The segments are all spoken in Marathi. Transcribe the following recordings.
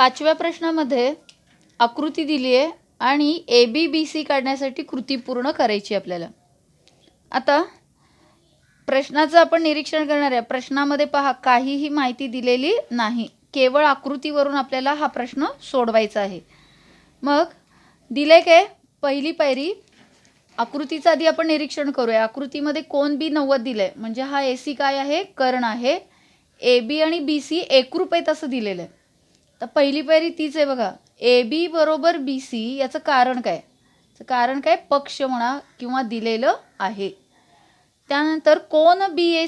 पाचव्या प्रश्नामध्ये आकृती दिली आहे आणि ए बी बी सी काढण्यासाठी कृती पूर्ण करायची आपल्याला. आता प्रश्नाचं आपण निरीक्षण करणार आहे. प्रश्नामध्ये पहा, काहीही माहिती दिलेली नाही, केवळ आकृतीवरून आपल्याला हा प्रश्न सोडवायचा आहे. मग दिले काय, पहिली पायरी आकृतीचं आधी आपण निरीक्षण करूया. आकृतीमध्ये कोन बी 90 दिलंय, म्हणजे हा ए सी काय आहे, कर्ण आहे. ए बी आणि बी सी एकरूप आहेत असं दिलेलं आहे. तर पहिली पायरी तीच आहे बघा, ए बी बरोबर बी सी. याचं कारण काय, कारण काय, पक्ष म्हणा किंवा दिलेलं आहे. त्यानंतर कोन बी ए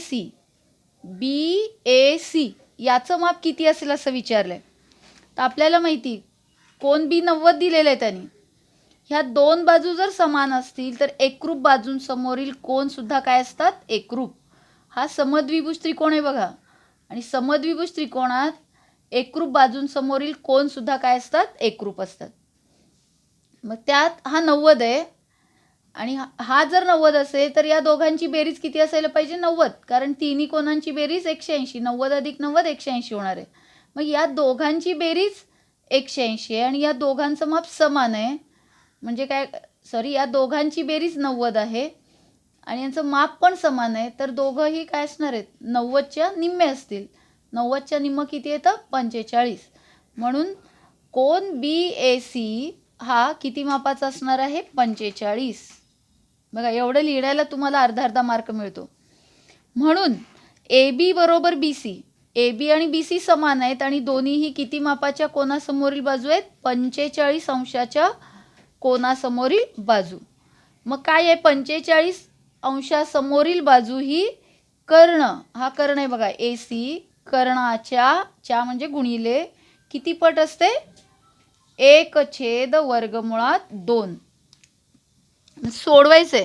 सी याचं माप किती असेल असं विचारलंय. तर आपल्याला माहिती कोन बी 90 दिलेलं आहे त्यांनी. ह्या दोन बाजू जर समान असतील तर एकरूप बाजूंसमोरील कोन सुद्धा काय असतात, एकरूप. हा समद्विभुज त्रिकोण आहे बघा, आणि समद्विभुज त्रिकोणात एकरूप बाजूंसमोरील कोन सुद्धा काय असतात, एकरूप असतात. मग त्यात हा 90 आहे आणि हा जर 90 असेल तर या दोघांची बेरीज किती असायला पाहिजे, 90. कारण तिन्ही कोनांची बेरीज 180, 90 अधिक 90 180 होणार आहे. मग या दोघांची बेरीज 180 आहे आणि या दोघांचं माप समान आहे, म्हणजे काय, या दोघांची बेरीज 90 आहे आणि यांचं माप पण समान आहे. तर दोघंही काय असणार आहेत, 90च्या निम्मे असतील. 90च्या निम्म किती येतं, 45. म्हणून कोन बी ए सी हा किती मापाचा असणार आहे, 45. बघा, एवढं लिहिण्याला तुम्हाला अर्धा मार्क मिळतो. म्हणून ए बी बरोबर बी सी, ए बी आणि बी सी समान आहेत आणि दोन्हीही किती मापाच्या कोनासमोरील बाजू आहेत, 45 अंशाच्या कोनासमोरील बाजू. मग काय आहे, 45 अंशासमोरील बाजू ही कर्ण, हा कर्ण आहे बघा ए सी. कर्णाच्या म्हणजे गुणिले किती पट असते, 1/2. सोडवायचे.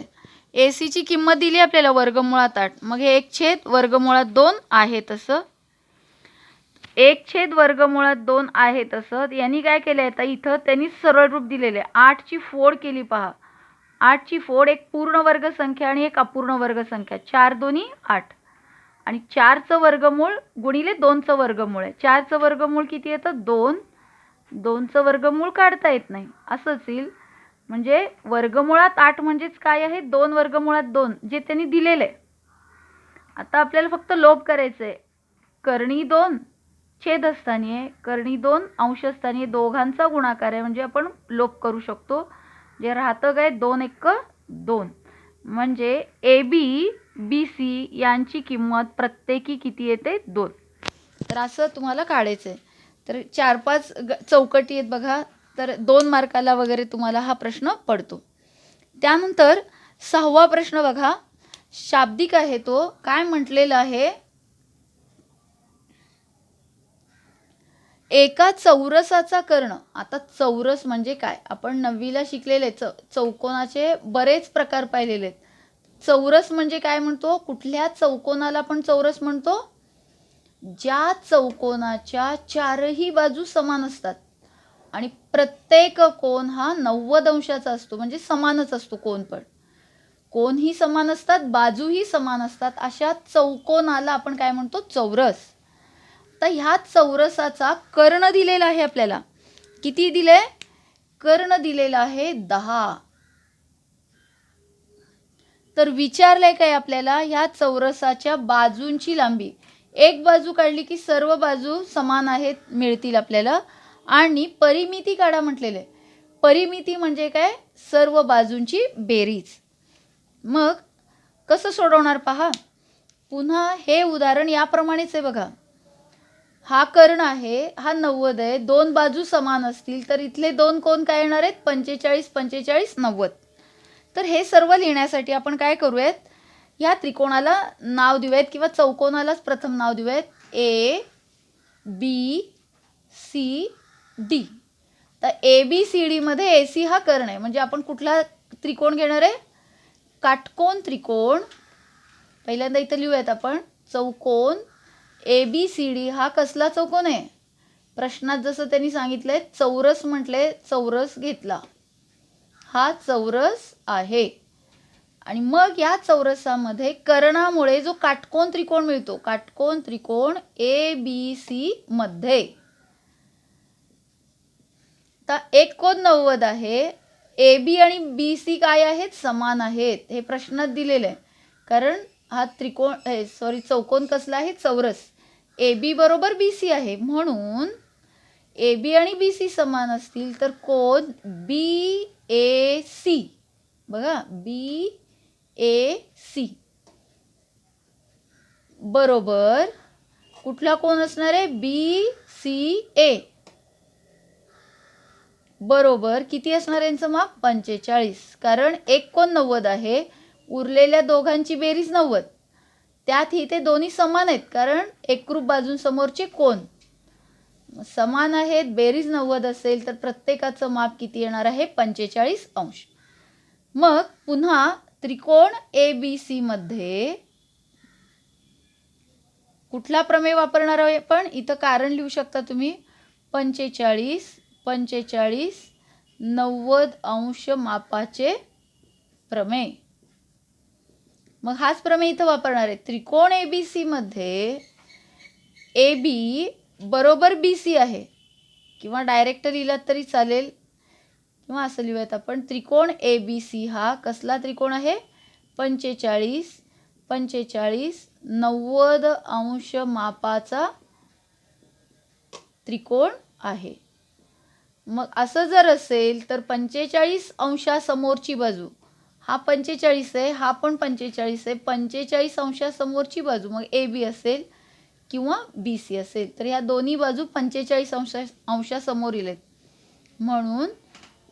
ए सीची किंमत दिली आपल्याला वर्गमुळात 8, मग हे 1/2 आहे. तसं 1/2 आहे. तसं यांनी काय केलं आहे, आता इथं त्यांनी सरळ रूप दिलेले, 8ची फोड केली पहा. 8ची फोड, एक पूर्ण वर्ग संख्या आणि एक अपूर्ण वर्ग संख्या, 4 2 8 आणि 4चं वर्गमूळ गुणिले 2चं वर्गमूळ आहे. 4चं वर्गमूळ किती येतं, 2. 2चं वर्गमूळ काढता येत नाही, असंच येईल. म्हणजे वर्गमुळात 8 म्हणजेच काय आहे, 2 वर्गमुळात 2, जे त्यांनी दिलेलं आहे. आता आपल्याला फक्त लोप करायचं आहे. कर्णी 2 छेदस्थानी आहे, कर्णी 2 अंशस्थानी आहे, दोघांचा गुणाकार आहे, म्हणजे आपण लोप करू शकतो. जे राहतं काय, 2 1 2. म्हणजे ए बी बी सी यांची किंमत प्रत्येकी किती येते, 2. तर असं तुम्हाला काढायचं आहे. तर 4-5 चौकटी आहेत बघा, तर 2 मार्काला वगैरे तुम्हाला हा प्रश्न पडतो. त्यानंतर 6वा प्रश्न बघा, शाब्दिक आहे तो. काय म्हटलेलं आहे, एका चौरसाचा कर्ण. आता चौरस म्हणजे काय, आपण 9वीला शिकलेले चौकोनाचे बरेच प्रकार पाहिलेले आहेत. चौरस म्हणजे काय म्हणतो, कुठल्या चौकोनाला आपण चौरस म्हणतो, ज्या चौकोनाच्या चारही बाजू समान असतात आणि प्रत्येक कोन हा 90 अंशाचा असतो, म्हणजे समानच असतो कोन. पण कोनही समान असतात, बाजूही समान असतात, अशा चौकोनाला आपण काय म्हणतो, चौरस. तर ह्या चौरसाचा कर्ण दिलेला आहे आपल्याला. किती दिले, कर्ण दिलेला आहे 10. तर विचारलंय काय आपल्याला, ह्या चौरसाच्या बाजूंची लांबी. एक बाजू काढली की सर्व बाजू समान आहेत मिळतील आपल्याला, आणि परिमिती काढा म्हटलेले. परिमिती म्हणजे काय, सर्व बाजूंची बेरीज. मग कसं सोडवणार पहा. पुन्हा हे उदाहरण याप्रमाणेच आहे बघा. हा कर्ण आहे, हा 90 आहे, दोन बाजू समान असतील तर इथले दोन कोण काय येणार आहेत, 45 45 90. तर हे सर्व लिहिण्यासाठी आपण काय करूयात, या त्रिकोणाला नाव देऊयात किंवा चौकोनालाच प्रथम नाव देऊयात, ए बी सी डी. तर ए बी सी डी मध्ये ए सी हा कर्ण आहे, म्हणजे आपण कुठला त्रिकोण घेणार आहे, काटकोन त्रिकोण. पहिल्यांदा इथं लिहूयात आपण, चौकोन ए बी सी डी हा कसला चौकोन आहे, प्रश्नात जसं त्यांनी सांगितलंय चौरस म्हटले, चौरस घेतला, हा चौरस आहे. आणि मग या चौरसामध्ये कर्णामुळे जो काटकोन त्रिकोण मिळतो, काटकोन त्रिकोण ए बी सी मध्ये, आता एक कोण 90 आहे. ए बी आणि बी सी काय आहेत? समान आहेत. हे प्रश्नात दिलेलं आहे. कारण हा चौकोन कसला आहे? चौरस. ए बी बरोबर बी सी आहे. म्हणून ए बी आणि बी सी समान असतील तर कोण बी ए सी. बघा, बी ए सी बरोबर कुठला कोण असणार आहे? बी सी ए बरोबर किती असणार यांचं माप? 45. कारण एक कोण 90 आहे. उरलेल्या दोघांची बेरीज 90. त्यात इथे दोन्ही समान आहेत कारण एकरूप बाजूंसमोरचे कोण समान आहेत. बेरीज 90 असेल तर प्रत्येकाचं माप किती येणार आहे? 45 अंश. मग पुन्हा त्रिकोण ए बी सी मध्ये कुठला प्रमेय वापरणार आहे आपण? इथं कारण लिहू शकता तुम्ही. 45 90 अंश मापाचे प्रमेय. मग हाच प्रमेय इथं वापरणार आहे. त्रिकोण ए बी सी मध्ये ए बी बरोबर बी सी आहे, किंवा डायरेक्ट लिहिलात तरी चालेल, किंवा असं लिहूयात आपण. त्रिकोण ए बी सी हा कसला त्रिकोण आहे? 45 90 अंश मापाचा त्रिकोण आहे. मग असं जर असेल तर 45 अंशासमोरची बाजू, हा 45 आहे, हा पण 45 आहे. 45 अंशासमोरची बाजू मग ए बी असेल किंवा बी सी असेल. तर ह्या दोन्ही बाजू 45 अंशासमोरील आहेत. म्हणून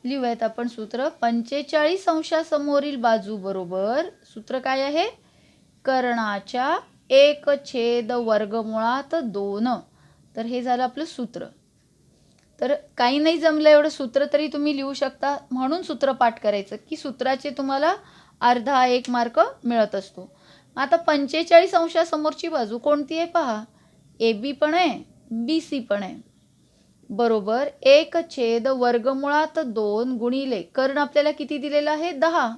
लिहूयात आपण सूत्र. 45 अंशासमोरील बाजू बरोबर सूत्र काय आहे? कर्णाच्या 1/2. तर हे झालं आपलं सूत्र. तर काही नाही जमलं एवढं सूत्र तरी तुम्ही लिहू शकता. म्हणून सूत्र पाठ करायचं की सूत्राचे तुम्हाला अर्धा 1 मार्क मिळत असतो. आता 45 अंशासमोरची बाजू कोणती आहे पहा. ए बी पण आहे, बी सी पण आहे. बरोबर 1/2 गुणिले कर्ण आपल्याला किती दिलेलं आहे? 10.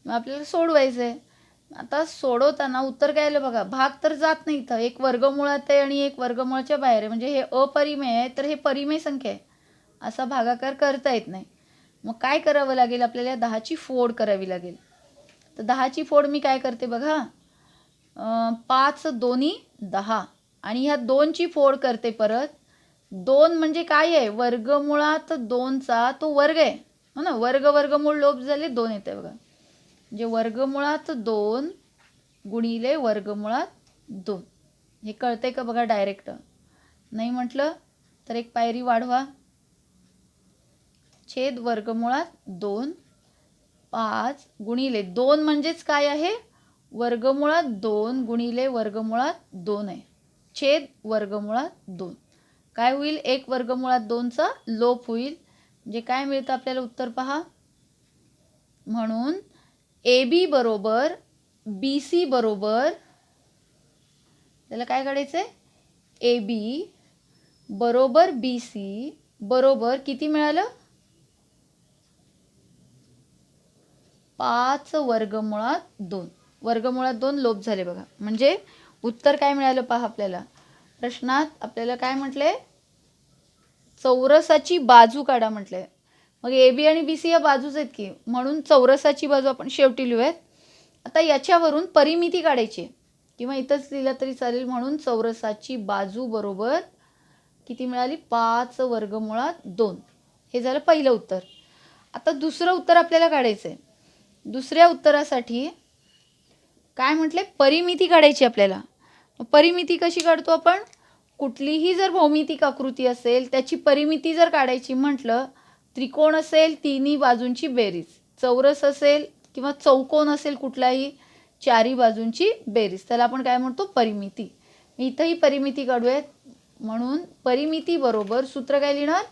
मग आपल्याला सोडवायचं आहे. आता सोडवताना उत्तर काय आलं बघा. भाग तर जात नाही इथं. एक वर्गमुळात आहे आणि एक वर्गमुळाच्या बाहेर आहे. म्हणजे हे अपरिमेय आहे, तर हे परिमेय संख्या आहे. असा भागाकार करता येत नाही. मग काय करावं लागेल आपल्याला? 10ची फोड करावी लागेल. तर 10ची फोड मी काय करते बघा. 5 दोन्ही 10 आणि ह्या 2ची फोड करते परत. 2 म्हणजे काय आहे? वर्गमुळात 2चा तो वर्ग आहे, हो ना. वर्गमूळ लोप झाले 2 येते बघा. म्हणजे वर्गमुळात 2 गुणिले वर्गमुळात 2. हे कळतंय का बघा डायरेक्ट? नाही म्हटलं तर एक पायरी वाढवा. छेद वर्गमुळात 2 5 गुणिले 2 म्हणजेच काय आहे? वर्गमुळात 2 गुणिले वर्गमुळात 2 आहे. छेद वर्गमुळात 2. काय होईल? 1 वर्गमुळात 2चा लोप होईल. म्हणजे काय मिळतं आपल्याला उत्तर पहा. म्हणून ए बी बरोबर बी सी बरोबर, त्याला काय काढायचं आहे? ए बी बरोबर बी सी बरोबर किती मिळालं? 5 वर्गमुळात 2. वर्गमुळात 2 लोप झाले बघा. म्हणजे उत्तर काय मिळालं पहा आपल्याला. प्रश्नात आपल्याला काय म्हटलंय? चौरसाची बाजू काढा म्हटलंय. मग ए बी आणि बी सी या बाजूच आहेत की, म्हणून चौरसाची बाजू आपण शेवटी लिहूयात. आता याच्यावरून परिमिती काढायची किंवा इथंच लिहिलं तरी चालेल. म्हणून चौरसाची बाजू बरोबर किती मिळाली? 5 वर्गमुळात 2. हे झालं पहिलं उत्तर. आता दुसरं उत्तर आपल्याला काढायचं आहे. दुसऱ्या उत्तरासाठी काय म्हटले? परिमिती काढायची आपल्याला. परिमिती कशी काढतो आपण? कुठलीही जर भौमितिक आकृती असेल त्याची परिमिती जर काढायची म्हटलं, त्रिकोण असेल तिन्ही बाजूंची बेरीज, चौरस असेल किंवा चौकोन असेल कुठलाही, चारी बाजूंची बेरीज, त्याला आपण काय म्हणतो? परिमिती. इथंही परिमिती काढूयात. म्हणून परिमिती बरोबर सूत्र काय लिहिणार?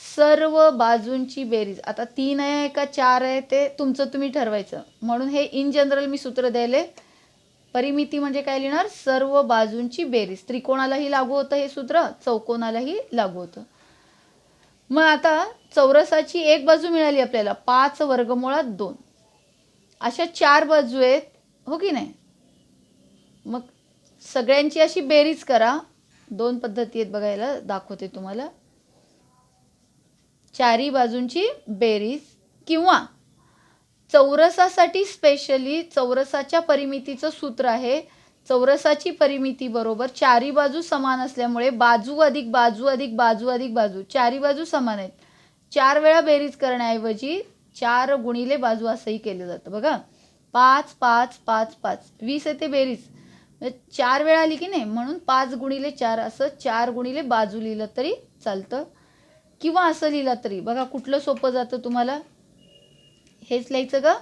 सर्व बाजूंची बेरीज. आता 3 आहे का 4 आहे ते तुमचं तुम्ही ठरवायचं. म्हणून हे इन जनरल मी सूत्र द्यायले. परिमिती म्हणजे काय लिहिणार? सर्व बाजूंची बेरीज. त्रिकोणालाही लागू होतं हे सूत्र, चौकोनालाही लागू होतं. मग आता चौरसाची एक बाजू मिळाली आपल्याला 5 वर्गमुळात 2. अशा 4 बाजू आहेत, हो की नाही? मग सगळ्यांची अशी बेरीज करा. 2 पद्धती आहेत बघायला, दाखवते तुम्हाला. चारी बाजूंची बेरीज, किंवा चौरसासाठी स्पेशली चौरसाच्या परिमितीचं सूत्र आहे. चौरसाची परिमिती बरोबर चारी बाजू समान असल्यामुळे बाजू अधिक बाजू अधिक बाजू अधिक बाजू, चारी बाजू समान आहेत. 4 वेळा बेरीज करण्याऐवजी 4 गुणिले बाजू असंही केलं जातं बघा. 5 5 5 5 20 येते बेरीज. 4 वेळा आली की नाही, म्हणून 5 गुणिले 4 असं 4 गुणिले बाजू लिहिलं तरी चालतं, किंवा असं लिहिलं तरी. बघा कुठलं सोपं जातं तुम्हाला, हेच लिहायचं का?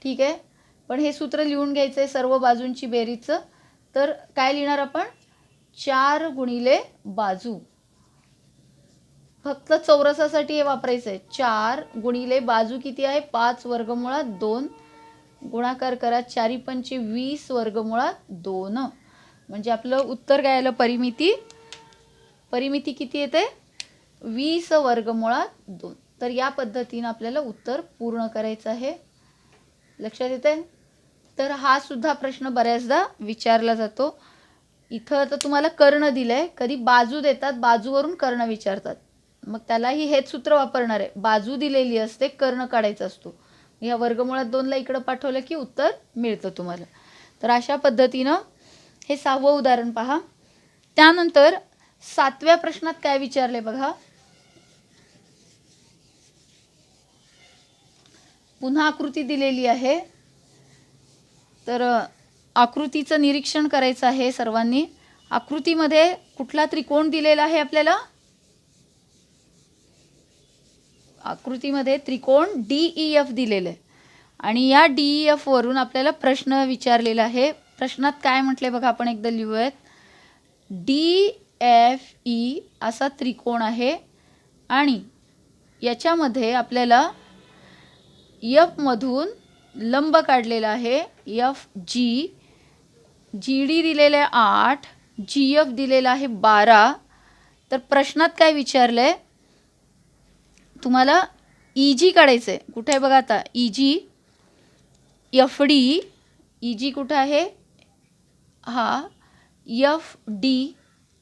ठीक आहे, पण हे सूत्र लिहून घ्यायचं आहे सर्व बाजूंची बेरीजचं. तर काय लिहिणार आपण? 4 गुणिले बाजू. फक्त चौरसासाठी हे वापरायचं आहे. 4 गुणिले बाजू किती आहे? 5 वर्गमुळात 2. गुणाकार करा, 4 पंचे 20 वर्गमुळात 2. म्हणजे आपलं उत्तर काय आलं? परिमिती किती येते? 20 वर्गमुळात 2. तर या पद्धतीनं आपल्याला उत्तर पूर्ण करायचं आहे. लक्षात येते? तर हा सुद्धा प्रश्न बऱ्याचदा विचारला जातो. इथं आता तुम्हाला कर्ण दिलंय, कधी बाजू देतात, बाजूवरून कर्ण विचारतात, मग त्यालाही हेच सूत्र वापरणार आहे. बाजू दिलेली असते, कर्ण काढायचा असतो. या वर्गमुळात 2ला इकडं पाठवलं की उत्तर मिळतं तुम्हाला. तर अशा पद्धतीनं हे 6वं उदाहरण पहा. त्यानंतर 7व्या प्रश्नात काय विचारले बघा. पुन्हा आकृती दिलेली आहे, तर आकृतीचं निरीक्षण करायचं आहे सर्वांनी. आकृतीमध्ये कुठला त्रिकोण दिलेला आहे आपल्याला? आकृतीमध्ये त्रिकोण DEF दिलेलं आहे, आणि या DEF वरून आपल्याला प्रश्न विचारलेला आहे. प्रश्नात काय म्हटले बघा, आपण एकदा लिहूयात. DFE असा त्रिकोण आहे, आणि याच्यामध्ये आपल्याला F मधून लंब काढलेला आहे FG, GD दिलेलं आहे 8, GF दिलेला आहे 12. तर प्रश्नात काय विचारलंय तुम्हाला? EG काढायचं आहे. कुठे आहे बघा आता? EG, FD, EG कुठं आहे? हा FD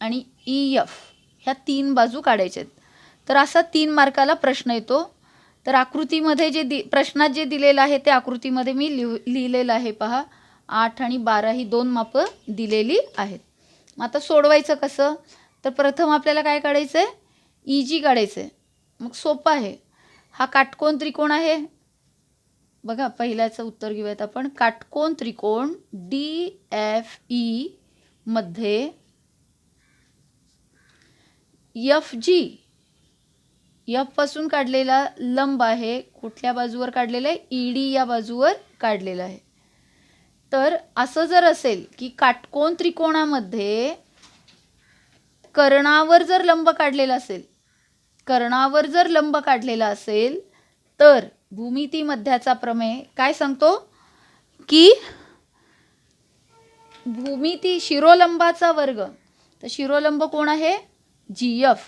आणि EF, ह्या 3 बाजू काढायच्या आहेत. तर असा 3 मार्काला प्रश्न येतो. तर आकृतीमध्ये जे प्रश्नात जे दिलेलं आहे ते आकृतीमध्ये मी लिहिलेलं आहे पहा. 8 आणि 12 ही 2 मापं दिलेली आहेत. मग आता सोडवायचं कसं? तर प्रथम आपल्याला काय काढायचं आहे? EG काढायचं आहे. मग सोपं आहे. हा काटकोन त्रिकोण आहे बघा. पहिल्याचं उत्तर घेऊयात आपण. काटकोन त्रिकोण DFE मध्ये FG, F पासून काढलेला लंब आहे. कुठल्या बाजूवर काढलेला आहे? ED या बाजूवर काढलेला आहे. तर असं जर असेल की काटकोन त्रिकोणामध्ये कर्णावर जर लंब काढलेला असेल, तर भूमिती मध्याचा प्रमेय काय सांगतो की भूमिती शिरोलंबाचा वर्ग. तर शिरोलंब कोण आहे? GF.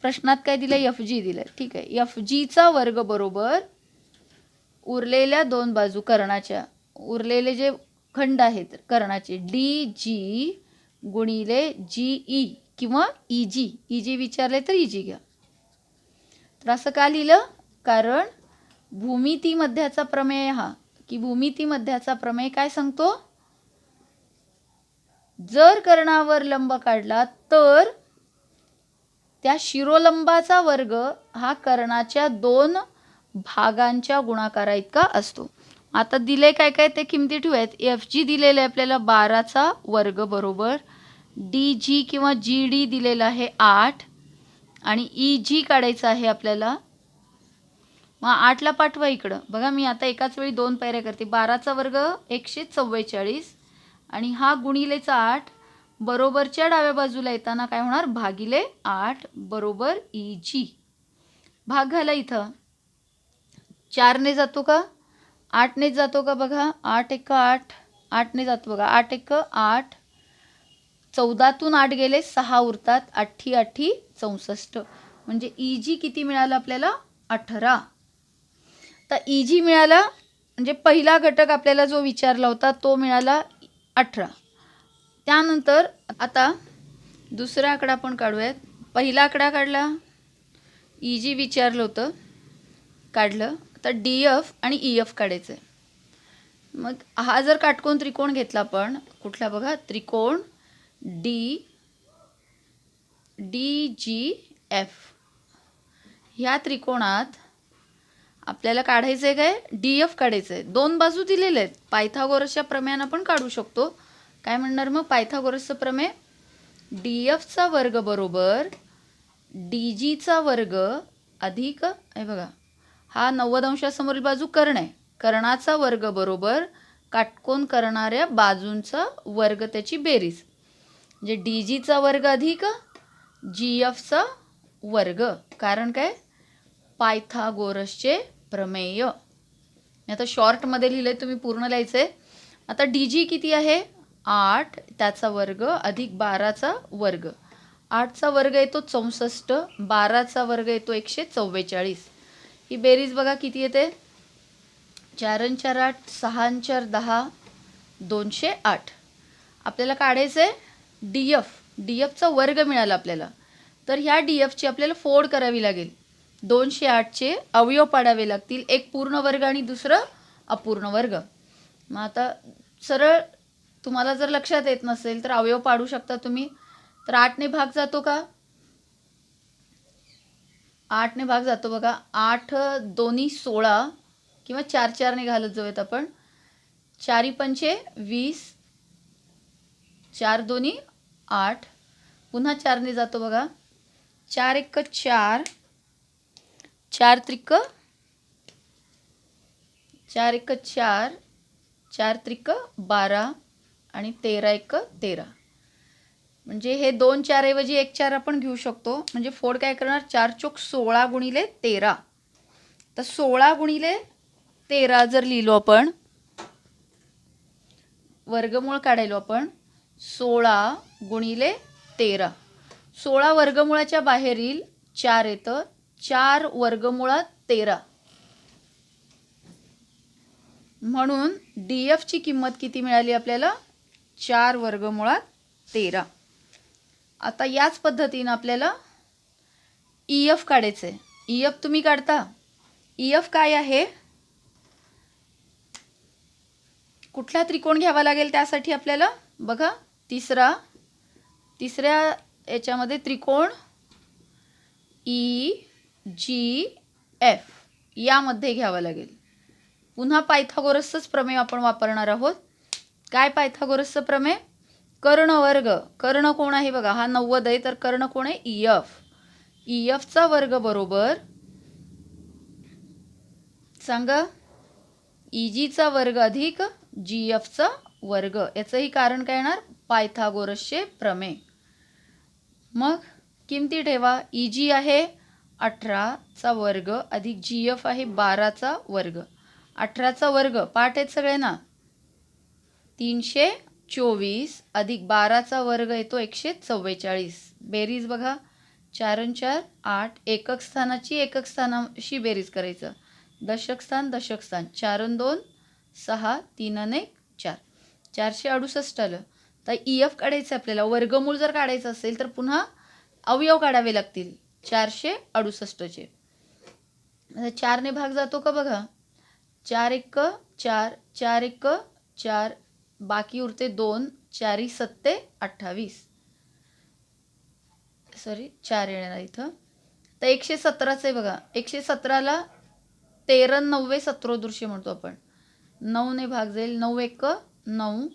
प्रश्नात काय दिलं? FG दिलं. ठीक आहे, FGचा वर्ग बरोबर उरलेल्या 2 बाजू कर्णाच्या, उरलेले जे खंड आहेत कर्णाचे, DG गुणिले GE किंवा EG विचारले तर EG घ्या. तर असं का लिहिलं? कारण भूमिती मध्याचा प्रमेय हा, की भूमिती मध्याचा प्रमेय काय सांगतो? जर कर्णावर लंब काढला तर त्या शिरोलंबाचा वर्ग हा कर्णाच्या 2 भागांच्या गुणाकारा इतका असतो. आता दिले काय काय ते किमती ठेवूयात. FG दिलेले आपल्याला 12चा वर्ग बरोबर DG किंवा GD दिलेला आहे 8, आणि EG काढायचं आहे आपल्याला. मग 8ला पाठवा इकडं. बघा मी आता एकाच वेळी 2 पायऱ्या करते. 12चा वर्ग 144, आणि हा गुणिलेचा 8 बरोबरच्या डाव्या बाजूला येताना काय होणार? भागिले 8 बरोबर EG. भाग घाला इथं. 4ने जातो का? 8ने जातो का? बघा 8 1 8, 8ने जातो बघा. 8 1 8, 14तून 8 गेले 6 उरतात. 8 8 64. म्हणजे EG किती मिळालं आपल्याला? 18. तर EG मिळाला, म्हणजे पहिला घटक आपल्याला जो विचारला होता तो मिळाला 18. त्यानंतर आता दुसरा आकडा आपण काढूयात. पहिला आकडा काढला EG विचारलं होतं, काढलं. आता DF आणि EF काढायचं आहे. मग हा जर काटकोन त्रिकोण घेतला आपण, कुठला बघा, त्रिकोण DGF. ह्या त्रिकोणात आपल्याला काढायचं आहे काय, DF काढायचं आहे. दोन बाजू दिलेले आहेत. पायथागोरसच्या प्रमेयानं पण काढू शकतो. काय म्हणणार मग पायथागोरसचं प्रमेय, DFचा वर्ग बरोबर DGचा वर्ग अधिक, हे बघा हा 90 अंशासमोरील बाजू कर्ण आहे, कर्णाचा वर्ग बरोबर काटकोन करणाऱ्या बाजूंचा वर्ग त्याची बेरीज, म्हणजे DGचा वर्ग अधिक GFचा वर्ग. कारण काय, पायथागोरसचे प्रमेय. आता शॉर्टमध्ये लिहिलंय, तुम्ही पूर्ण लिहायचं आहे. आता DG किती आहे, 8 त्याचा वर्ग अधिक 12चा वर्ग. 8चा वर्ग येतो 64, 12चा वर्ग येतो 144. ही बेरीज बघा किती येते, 4 आणि 4 8, 6 आणि 4 10, 208. आपल्याला काढायचं आहे DFचा वर्ग मिळाला आपल्याला. तर ह्या DFची आपल्याला फोड करावी लागेल. 208चे अवयव पाडावे लागतील, एक पूर्ण वर्ग आणि दुसरं अपूर्ण वर्ग. मग आता सरळ तुम्हाला जर लक्षात येत नसेल तर अवयव पाडू शकता तुम्ही. तर 8ने भाग जातो का, 8ने भाग जातो बघा. 8 दोन्ही 16 किंवा 4 4ने घालत जाऊयात आपण. 4 पंचे 20, 4 दोन्ही 8, पुन्हा 4ने जातो बघा. 4 एक 4, 4 त्रिक 4 एक 4, 4 त्रिक 12 आणि 13 एक 13. म्हणजे हे 2 4 ऐवजी 1 4 आपण घेऊ शकतो. म्हणजे फोड काय करणार, 4 चोक 16 गुणिले 13. तर 16 गुणिले 13 जर लिहिलो आपण, वर्गमूळ काढायलो आपण, 16 गुणिले 13. 16 वर्गमुळाच्या बाहेरील 4 येतं, 4 वर्गमुळात 13. म्हणून DFची किंमत किती मिळाली आपल्याला, 4 वर्गमुळात 13. आता याच पद्धतीनं आपल्याला EF काढायचं आहे. EF तुम्ही काढता. EF काय आहे, कुठला त्रिकोण घ्यावा लागेल त्यासाठी आपल्याला बघा, तिसऱ्या याच्यामध्ये त्रिकोण EGF यामध्ये घ्यावा लागेल. पुन्हा पायथागोरसचंच प्रमेय आपण वापरणार आहोत. काय पायथागोरसचं प्रमेय, कर्णवर्ग. कर्ण कोण आहे बघा, हा 90 आहे, तर कर्ण कोण आहे, EF. EFचा वर्ग बरोबर सांगा, EGचा वर्ग अधिक GFचा वर्ग. याचंही कारण काय येणार, पायथागोरसचे प्रमेय. मग किमती ठेवा. EG आहे 18चा वर्ग अधिक GF आहे 12चा वर्ग. 18चा वर्ग पाठ आहेत सगळ्यांना, 324 अधिक 12चा वर्ग येतो 144. बेरीज बघा, 4 आणि 4 8, एकक स्थानाची एकक स्थानाशी बेरीज करायचं. दशक स्थान 4 आणि 2 6, 3 आणि 1 4, 468 आलं. तर EF काढायचं आपल्याला. वर्गमूळ जर काढायचं असेल तर पुन्हा अवयव काढावे लागतील 468चे. 4ने भाग जातो का बघा, 4 एक 4, 4 एक 4, बाकी उरते 2, 4 7 28. सॉरी 4 येणार इथं. तर 117च आहे बघा. 117ला 13 9 17 म्हणतो आपण. 9ने भाग जाईल, 9 एक 9,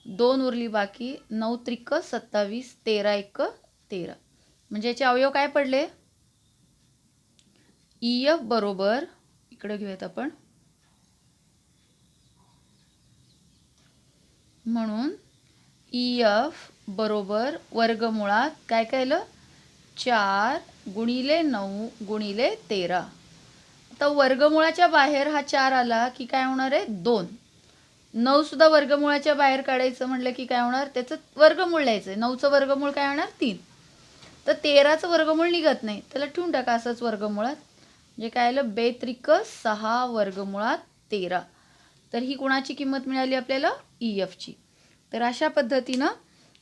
2 उरली बाकी, 9 त्रिक 27, 13 एक 13. म्हणजे याचे अवयव काय पडले, EF बरोबर, इकडे घेऊयात आपण, म्हणून EF बरोबर वर्गमुळात काय केलं, 4 गुणिले 9 गुणिले 13. आता वर्गमुळाच्या बाहेर हा 4 आला की काय होणार आहे, 2. 9 सुद्धा वर्गमुळाच्या बाहेर काढायचं म्हटलं की काय होणार, त्याचं वर्गमूळ लिहायचं. 9चं वर्गमूळ काय होणार, 3. तर 13चं वर्गमूळ निघत नाही, त्याला ठेवून टाका असंच वर्गमुळात. म्हणजे काय आलं, 2 त्रिक 6 वर्गमुळात 13. तर ही कोणाची किंमत मिळाली आपल्याला, EFची. तर अशा पद्धतीनं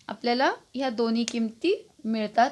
आपल्याला ह्या दोन्ही किमती मिळतात.